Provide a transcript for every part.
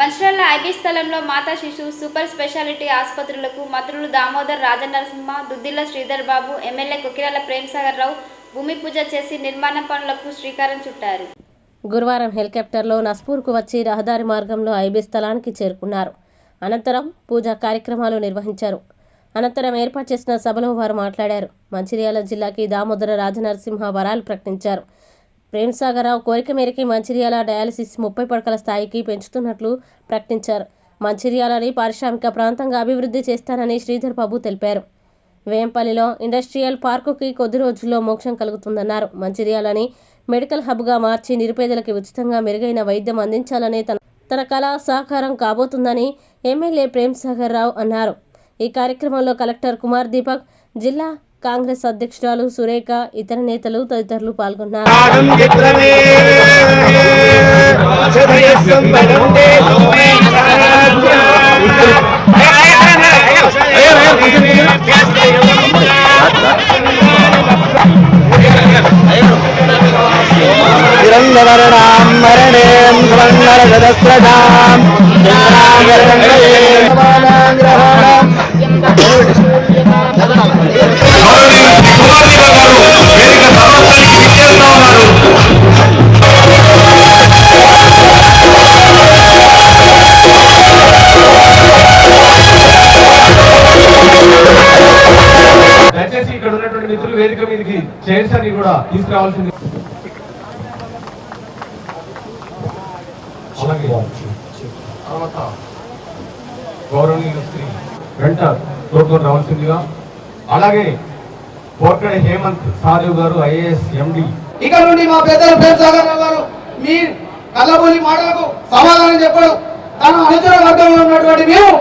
Mancherial IB స్థలంలో మాతా శిశు super speciality ఆసుపత్రులకు మంత్రులు దామోదర్ రాజనరసింహ, దుద్దిల్ల శ్రీధర్ బాబు, ఎమ్మెల్యే కొకిరాల ప్రేమ్సాగర్ రావు భూమి పూజ చేసి నిర్మాణ పనులకు శ్రీకారం చుట్టారు. గురువారం హెలికాప్టర్లో నస్పూర్కు వచ్చి రహదారి మార్గంలో ఐబీ స్థలానికి చేరుకున్నారు. అనంతరం పూజా కార్యక్రమాలు నిర్వహించారు. అనంతరం ఏర్పాటు చేసిన సభలో వారు మాట్లాడారు. మంచిర్యాల జిల్లాకి దామోదర రాజనరసింహ వరాలు ప్రకటించారు. ప్రేమ్సాగర్ రావు కోరిక మేరకు మంచిర్యాల డయాలసిస్ 30 పడకల స్థాయికి పెంచుతున్నట్లు ప్రకటించారు. మంచిర్యాలని పారిశ్రామిక ప్రాంతంగా అభివృద్ధి చేస్తానని శ్రీధర్ బాబు తెలిపారు. వేంపల్లిలో ఇండస్ట్రియల్ పార్కుకి కొద్ది రోజుల్లో మోక్షం కలుగుతుందన్నారు. మంచిర్యాలని మెడికల్ హబ్గా మార్చి నిరుపేదలకు ఉచితంగా మెరుగైన వైద్యం అందించాలనే తన కళ సాకారం కాబోతుందని ఎమ్మెల్యే ప్రేమ్సాగర్ రావు అన్నారు. ఈ కార్యక్రమంలో కలెక్టర్ కుమార్ దీపక్, జిల్లా కాంగ్రెస్ అధ్యక్షురాలు సురేఖ, ఇతర నేతలు తదితరులు పాల్గొన్నారు. దయచేసి ఇక్కడ ఉన్నటువంటి మిత్రులు వేదిక మీదకి చైర్స్ అని కూడా తీసుకురావాల్సింది. తర్వాత గౌరవనీయులు శ్రీ వెంట తోడ్కొని రావాల్సిందిగా, అలాగే పోర్కడ హేమంత్ సాదేవ్ గారు ఐఏఎస్ ఎండి. ఇక నుండి మా పెద్దలు ప్రేమ్సాగర్ రావు గారు మీ కళ్ళబోలి మాటలకు సమాధానం చెప్పడం తన అనుచర వర్గంలో ఉన్నటువంటి మేము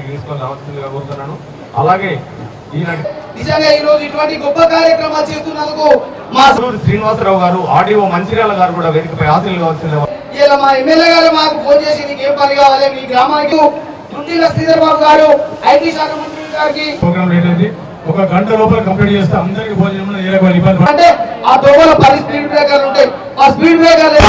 తీసుకొని రావాల్సిందిగా కోరుతున్నాను. అలాగే నిజంగా ఈ రోజు ఇటువంటి గొప్ప కార్యక్రమాలు చేస్తున్నందుకు మా శ్రీనివాసరావు గారు, ఆర్డీఓ మంచిర్యాల గారు కూడా వేదికపై హాజరు కావాల్సింది. ఇలా మా ఎమ్మెల్యే గారు మాకు ఫోన్ చేసి నీకు ఏం పని కావాలి మీ గ్రామానికి, దుద్దిల్ల శ్రీధర్ బాబు గారు ఐటీ శాఖ మంత్రి గారికి ప్రోగ్రామ్ లేట్ అయింది, 1 గంట లోపల కంప్లీట్ చేస్తే అందరికి భోజనం అంటే ఆ దొంగల 10 స్పీడ్ బ్రేకర్లు ఉంటాయి. ఆ స్పీడ్ బ్రేకర్లు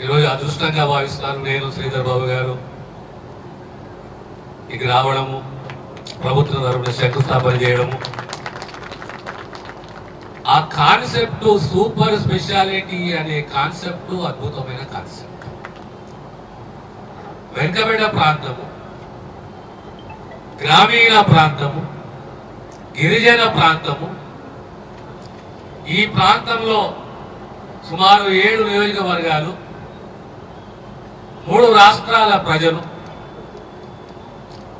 ఈరోజు అదృష్టంగా భావిస్తున్నాను. నేను శ్రీధర్ బాబు గారు ఇక రావడము, ప్రభుత్వం తరపున శంకుస్థాపన చేయడము, ఆ కాన్సెప్ట్ సూపర్ స్పెషాలిటీ అనే కాన్సెప్ట్ అద్భుతమైన కాన్సెప్ట్. వెనుకబడిన ప్రాంతము, గ్రామీణ ప్రాంతము, గిరిజన ప్రాంతము, ఈ ప్రాంతంలో సుమారు 7 నియోజకవర్గాలు, 3 రాష్ట్రాల ప్రజలు,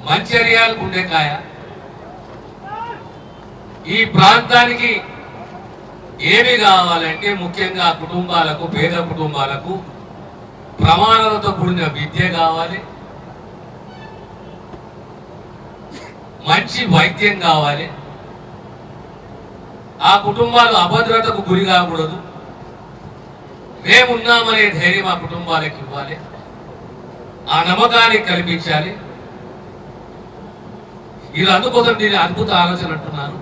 మంచిర్యాల గుండెకాయ, ఈ ప్రాంతానికి ఏమి కావాలంటే ముఖ్యంగా కుటుంబాలకు, పేద కుటుంబాలకు ప్రమాణాలతో కూడిన విద్య కావాలి, మంచి వైద్యం కావాలి, ఆ కుటుంబాలు అభద్రతకు గురి కాకూడదు, మేమున్నామనే ధైర్యం ఆ కుటుంబాలకు ఇవ్వాలి, ఆ నమ్మకాన్ని కల్పించాలి. ఇది అందుకోసం దీని అద్భుత ఆలోచన అంటున్నారు.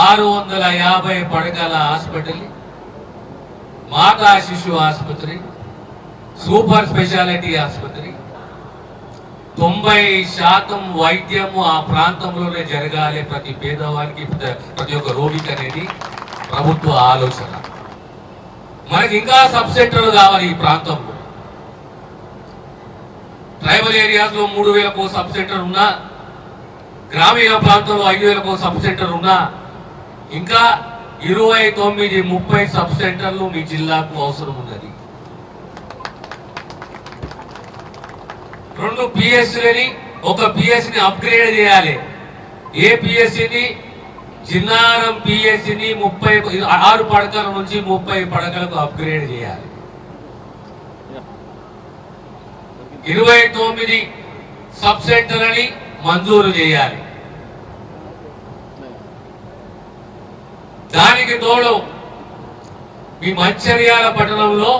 650 పడకల హాస్పిటల్, మాతా శిశు ఆసుపత్రి, సూపర్ స్పెషాలిటీ ఆసుపత్రి, 90% వైద్యము ఆ ప్రాంతంలోనే జరగాలి, ప్రతి పేదవారికి, ప్రతి ఒక్క రోగికి అనేది ప్రభుత్వ ఆలోచన. మనకి ఇంకా సబ్ సెంటర్లు కావాలి ఈ ప్రాంతంలో. ట్రైబల్ ఏరియాస్ లో 3000కు సబ్ సెంటర్ ఉన్నా, గ్రామీణ ప్రాంతంలో 5000కు సబ్ సెంటర్ ఉన్నా, ఇంకా 29-30 సబ్ సెంటర్లు మీ జిల్లాకు అవసరం ఉన్నది. 2 పిఎస్సిలని, 1 పిఎస్సిని అప్గ్రేడ్ చేయాలి. ఏ పిఎస్సిని, జిన్నారం పిఎస్సిని 6 పడకల నుంచి 30 పడకలకు అప్గ్రేడ్ చేయాలి. 29 సబ్ సెంటర్లని మంజూరు చేయాలి. దానికి తోడు మీ మంచిర్యాల పట్టణంలో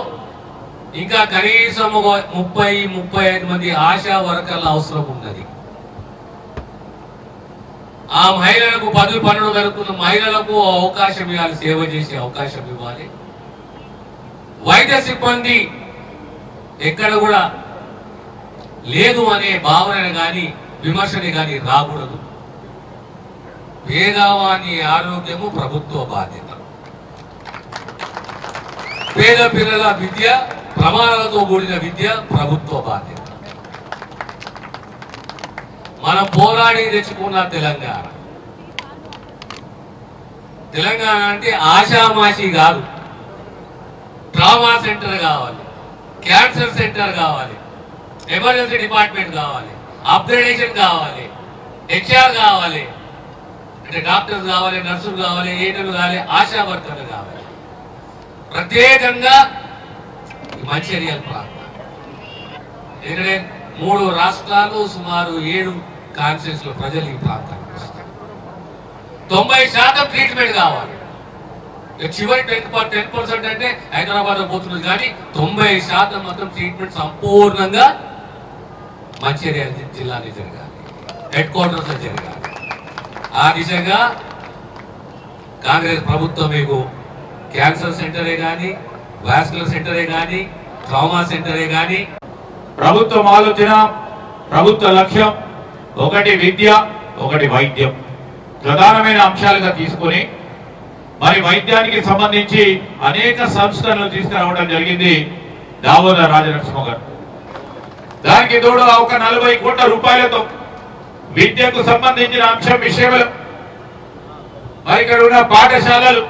ఇంకా కనీసం 30-35 మంది ఆశా వర్కర్ల అవసరం ఉన్నది. ఆ మహిళలకు 10-12 జరుగుతున్న మహిళలకు అవకాశం ఇవ్వాలి, సేవ చేసే అవకాశం ఇవ్వాలి. వైద్య సిబ్బంది ఎక్కడ కూడా లేదు అనే భావన కానీ విమర్శని కానీ రాకూడదు. పేదవాని ఆరోగ్యము ప్రభుత్వ బాధ్యత. పేద పిల్లల విద్య, ప్రమాణాలతో కూడిన విద్య ప్రభుత్వ బాధ్యత. మనం పోరాడి తెచ్చుకున్న తెలంగాణ అంటే ఆషామాషి కాదు. ట్రామా సెంటర్ కావాలి, క్యాన్సర్ సెంటర్ కావాలి, ఎమర్జెన్సీ డిపార్ట్మెంట్ కావాలి, అప్గ్రేడేషన్ కావాలి, హెచ్ఆర్ కావాలి, అంటే డాక్టర్స్ కావాలి, నర్సులు కావాలి, ఏటర్లు కావాలి, ఆశా వర్కర్లు కావాలి. ప్రత్యేకంగా మంచిర్యాల ప్రాంతం ఎందుకంటే 3 రాష్ట్రాలు సుమారు 7 కాన్స్టిట్యూన్సీల ప్రజలు ఈ ప్రాంతానికి వస్తారు. 90% ట్రీట్మెంట్ కావాలి. చివరి 10% అంటే హైదరాబాద్ పోతున్నది, కానీ 90% మాత్రం ట్రీట్మెంట్ సంపూర్ణంగా మంచిర్యాల జిల్లాలో జరగాలి, హెడ్ క్వార్టర్స్ లో జరగాలి. ఆ దిశగా కాంగ్రెస్ ప్రభుత్వం మీకు క్యాన్సర్ సెంటరే కానీ, వాస్కులర్ సెంటరే కానీ, ట్రామా సెంటరే కానీ, ప్రభుత్వం ఆలోచన, ప్రభుత్వ లక్ష్యం ఒకటి విద్య, ఒకటి వైద్యం ప్రధానమైన అంశాలుగా తీసుకుని మరి వైద్యానికి సంబంధించి అనేక సంస్కరణలు తీసుకురావడం జరిగింది దామోదర్ రాజనరసింహ గారు. దానికి తోడు ఒక 40 కోట్ల రూపాయలతో విద్యకు సంబంధించిన అంశం విషయంలో మరి ఇక్కడ ఉన్న పాఠశాలలు,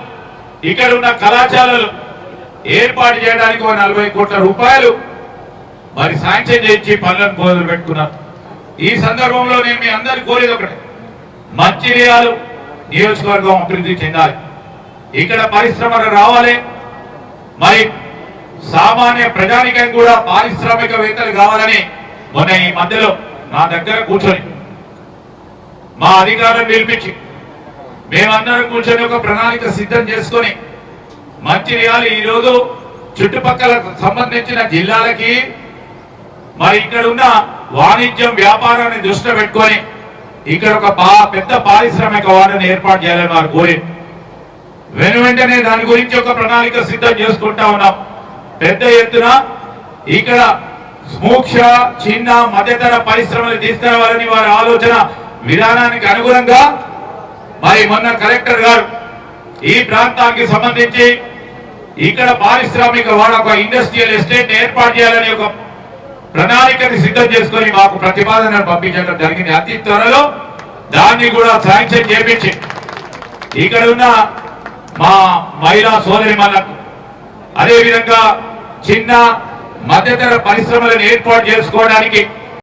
ఇక్కడ ఉన్న కళాశాలలు ఏర్పాటు చేయడానికి 40 కోట్ల రూపాయలు మరి శాంక్షన్ చేయించి పనులను మొదలు పెట్టుకున్నారు. ఈ సందర్భంలో నేను మీ అందరి కోరేది ఒకటి, మంచిర్యాల నియోజకవర్గం అభివృద్ధి చెందాలి, ఇక్కడ పరిశ్రమలు రావాలి, మరి సామాన్య ప్రజానికం కూడా పారిశ్రామికవేత్తలు కావాలని మొన్న ఈ మధ్యలో నా దగ్గర కూర్చొని మా అధికారులను పిలిపించి మేమందరం కూర్చొని ఒక ప్రణాళిక సిద్ధం చేసుకొని మంచిర్యాల ఈరోజు చుట్టుపక్కల సంబంధించిన జిల్లాలకి మరి ఇక్కడ ఉన్న వాణిజ్యం వ్యాపారాన్ని దృష్టిలో పెట్టుకొని ఇక్కడ ఒక పెద్ద పారిశ్రామిక వాడని ఏర్పాటు చేయాలని వారు కోరి వెంటనే దాని గురించి ఒక ప్రణాళిక సిద్ధం చేసుకుంటా ఉన్నాం. పెద్ద ఎత్తున ఇక్కడ సూక్ష్మ చిన్న మధ్యతర పరిశ్రమలు తీసుకురావాలని వారి ఆలోచన విధానానికి అనుగుణంగా మరి మొన్న కలెక్టర్ గారు ఈ ప్రాంతానికి సంబంధించి ఇక్కడ పారిశ్రామిక వాడ ఒక ఇండస్ట్రియల్ ఎస్టేట్ ఏర్పాటు చేయాలని ఒక ప్రణాళికని సిద్ధం చేసుకొని మాకు ప్రతిపాదనను పంపించడం జరిగింది. అతి త్వరలో దాన్ని కూడా శాంక్షన్ చేపించి ఇక్కడ ఉన్న మా మహిళా సోదరిమణులకు అదేవిధంగా చిన్న మధ్యతర పరిశ్రమలను ఏర్పాటు చేసుకోవడానికి